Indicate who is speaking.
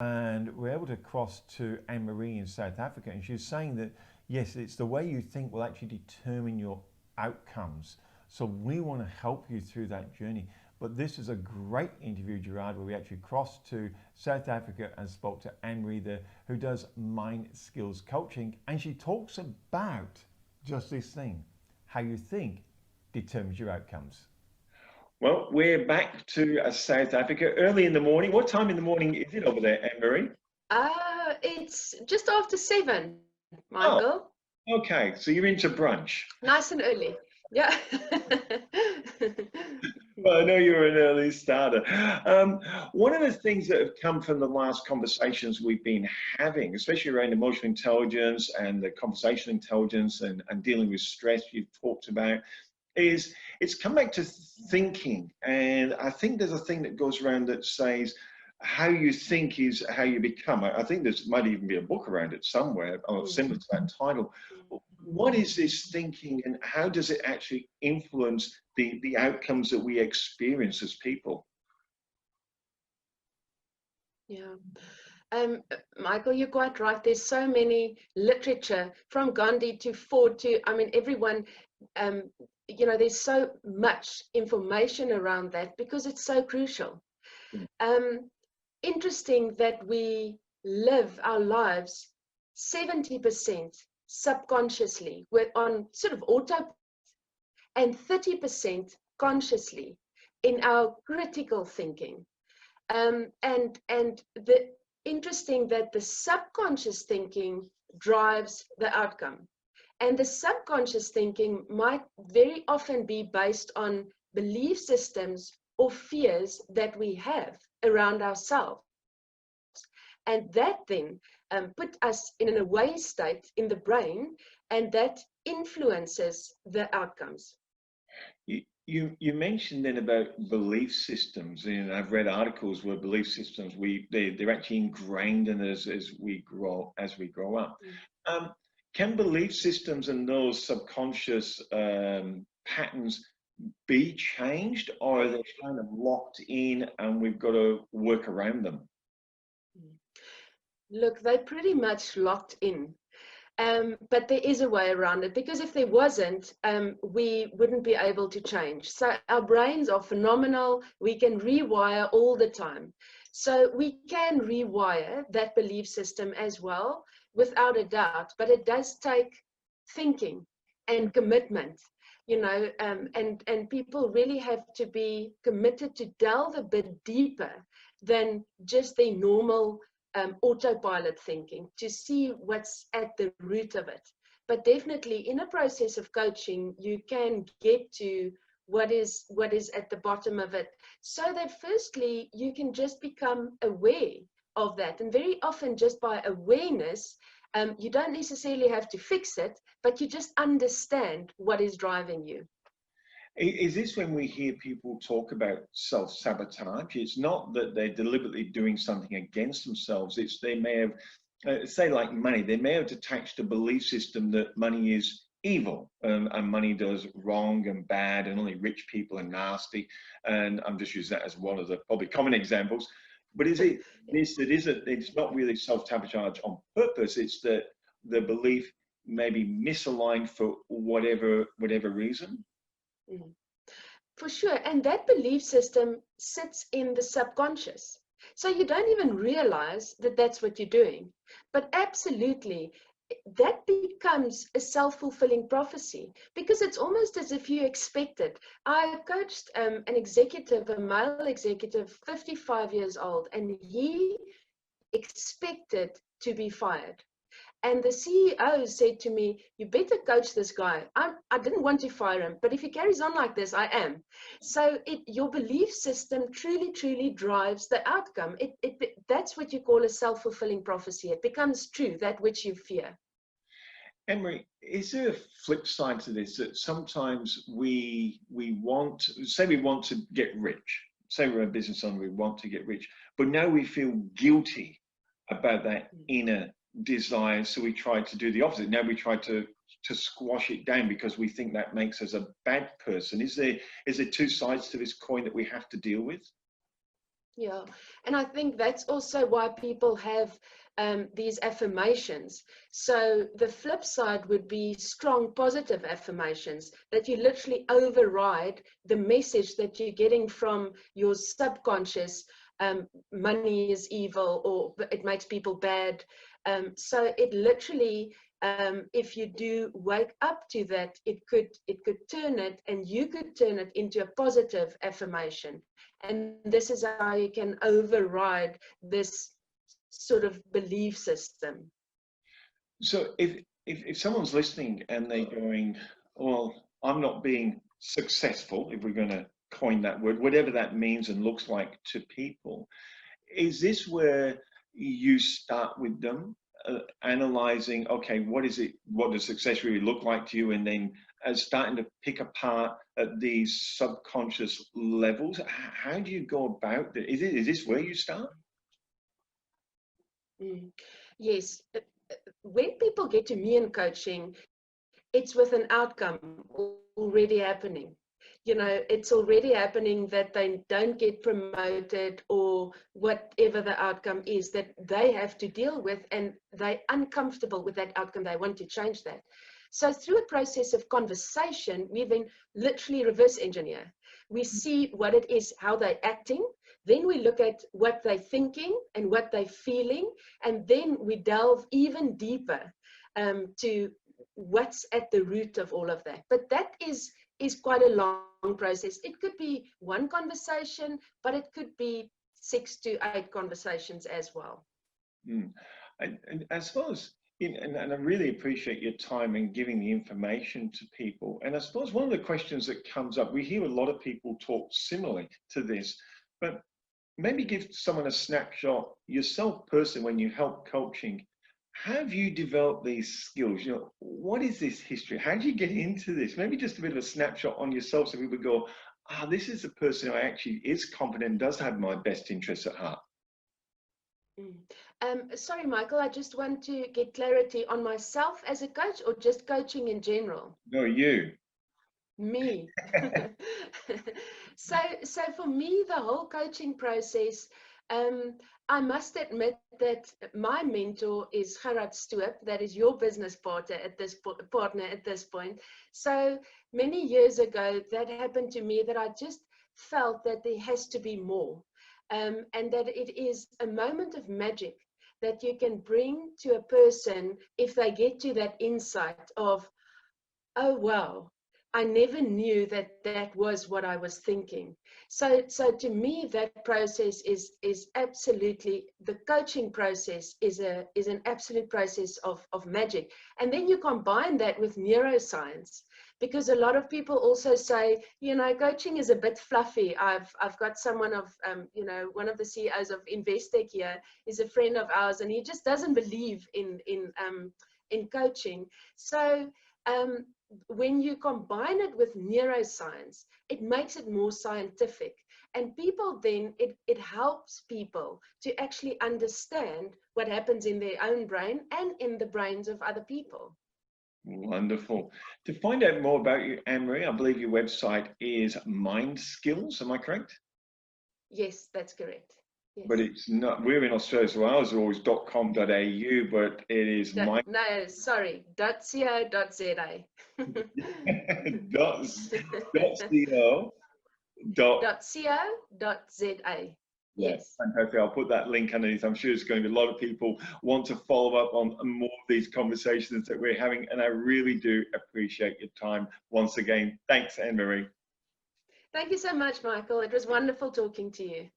Speaker 1: and we're able to cross to Annemarie in South Africa, and she was saying that yes, it's the way you think will actually determine your outcomes. So we want to help you through that journey. But this is a great interview, Gerard, where we actually crossed to South Africa and spoke to Annemarie there, who does Mindskills coaching, and she talks about just this thing: how you think determines your outcomes.
Speaker 2: Well, we're back to South Africa early in the morning. What time in the morning is it over there, Anne-Marie?
Speaker 3: It's just after 7,
Speaker 2: Oh,
Speaker 3: Michael.
Speaker 2: okay. So you're into brunch.
Speaker 3: Nice and early. Yeah.
Speaker 2: Well, I know you're an early starter. One of the things that have come from the last conversations we've been having, especially around emotional intelligence and the conversational intelligence and dealing with stress you've talked about, is it's come back to thinking. And I think there's a thing that goes around that says how you think is how you become. I think there's might even be a book around it somewhere or similar to that title. What is this thinking, and how does it actually influence the outcomes that we experience as people?
Speaker 3: Yeah. Michael, you're quite right. There's so many literature from Gandhi to Ford to, I mean, everyone, there's so much information around that because it's so crucial. Interesting that we live our lives 70% subconsciously. We're on sort of autopilot, and 30% consciously in our critical thinking. And the interesting that the subconscious thinking drives the outcome. And the subconscious thinking might very often be based on belief systems or fears that we have around ourselves. And that then put us in an away state in the brain, and that influences the outcomes.
Speaker 2: You mentioned then about belief systems, and I've read articles where belief systems they're actually ingrained in us as we grow up. Can belief systems and those subconscious patterns be changed, or are they kind of locked in and we've got to work around them?
Speaker 3: Look, they're pretty much locked in. But there is a way around it, because if there wasn't, we wouldn't be able to change. So our brains are phenomenal. We can rewire all the time. So we can rewire that belief system as well, without a doubt. But it does take thinking and commitment, and people really have to be committed to delve a bit deeper than just their normal autopilot thinking, to see what's at the root of it. But definitely in a process of coaching, you can get to what is at the bottom of it, so that firstly you can just become aware of that. And very often just by awareness, you don't necessarily have to fix it, but you just understand what is driving you.
Speaker 2: Is this when we hear people talk about self-sabotage? It's not that they're deliberately doing something against themselves. It's they may have, say like money, they may have attached a belief system that money is evil, and money does wrong and bad, and only rich people are nasty. And I'm just using that as one of the probably common examples. But is it this that isn't, it's not really self-sabotage on purpose, it's that the belief may be misaligned for whatever reason?
Speaker 3: For sure. And that belief system sits in the subconscious. So you don't even realize that that's what you're doing. But absolutely, that becomes a self-fulfilling prophecy, because it's almost as if you expect it. I coached an executive, a male executive, 55 years old, and he expected to be fired. And the CEO said to me, "You better coach this guy. I didn't want to fire him, but if he carries on like this, I am." So your belief system truly, truly drives the outcome. That's what you call a self-fulfilling prophecy. It becomes true, that which you fear.
Speaker 2: Emery, is there a flip side to this, that sometimes we want, say we want to get rich, say we're a business owner, we want to get rich, but now we feel guilty about that inner desire, so we try to do the opposite. Now we try to squash it down because we think that makes us a bad person. Is there two sides to this coin that we have to deal with?
Speaker 3: Yeah, and I think that's also why people have these affirmations. So the flip side would be strong positive affirmations that you literally override the message that you're getting from your subconscious. Money is evil, or it makes people bad. So it literally, if you do wake up to that, it could turn it, and you could turn it into a positive affirmation. And this is how you can override this sort of belief system.
Speaker 2: So if someone's listening and they're going, well, I'm not being successful, if we're going to coin that word, whatever that means and looks like to people, is this where you start with them, analyzing, okay, what is it, what does success really look like to you, and then starting to pick apart at these subconscious levels? How do you go about that? Is this where you start?
Speaker 3: Yes. When people get to me in coaching, it's with an outcome already happening. You know, it's already happening that they don't get promoted, or whatever the outcome is that they have to deal with, and they're uncomfortable with that outcome. They want to change that. So through a process of conversation, we then literally reverse engineer. We see what it is, how they're acting. Then we look at what they're thinking and what they're feeling. And then we delve even deeper to what's at the root of all of that. But that is quite a long process. It could be one conversation, but it could be 6 to 8 conversations as well.
Speaker 2: And as far as, and I really appreciate your time and giving the information to people. And I suppose one of the questions that comes up, we hear a lot of people talk similarly to this, but maybe give someone a snapshot, yourself personally, when you help coaching. How have you developed these skills? You know, what is this history? How did you get into this? Maybe just a bit of a snapshot on yourself, so people go, this is a person who actually is competent and does have my best interests at heart.
Speaker 3: Sorry, Michael, I just want to get clarity on myself as a coach, or just coaching in general?
Speaker 2: No, you.
Speaker 3: Me. So for me, the whole coaching process, I must admit that my mentor is Gerard Stoop, that is your business partner at this point. So many years ago, that happened to me, that I just felt that there has to be more, and that it is a moment of magic that you can bring to a person if they get to that insight of, oh wow, I never knew that that was what I was thinking. So to me, that process is absolutely, the coaching process is an absolute process of magic. And then you combine that with neuroscience, because a lot of people also say, you know, coaching is a bit fluffy. I've got someone of, you know, one of the CEOs of Investec here is a friend of ours, and he just doesn't believe in coaching. So when you combine it with neuroscience, it makes it more scientific. And people then, it helps people to actually understand what happens in their own brain and in the brains of other people.
Speaker 2: Wonderful. To find out more about you, Annemarie, I believe your website is Mindskills, am I correct?
Speaker 3: Yes, that's correct. Yes.
Speaker 2: But it's not, we're in Australia, so ours is always .com.au, but it is
Speaker 3: No, sorry, .co.za. .co.za. Yes.
Speaker 2: Fantastic. I'll put that link underneath. I'm sure there's going to be a lot of people want to follow up on more of these conversations that we're having, and I really do appreciate your time once again. Thanks, Annemarie.
Speaker 3: Thank you so much, Michael. It was wonderful talking to you.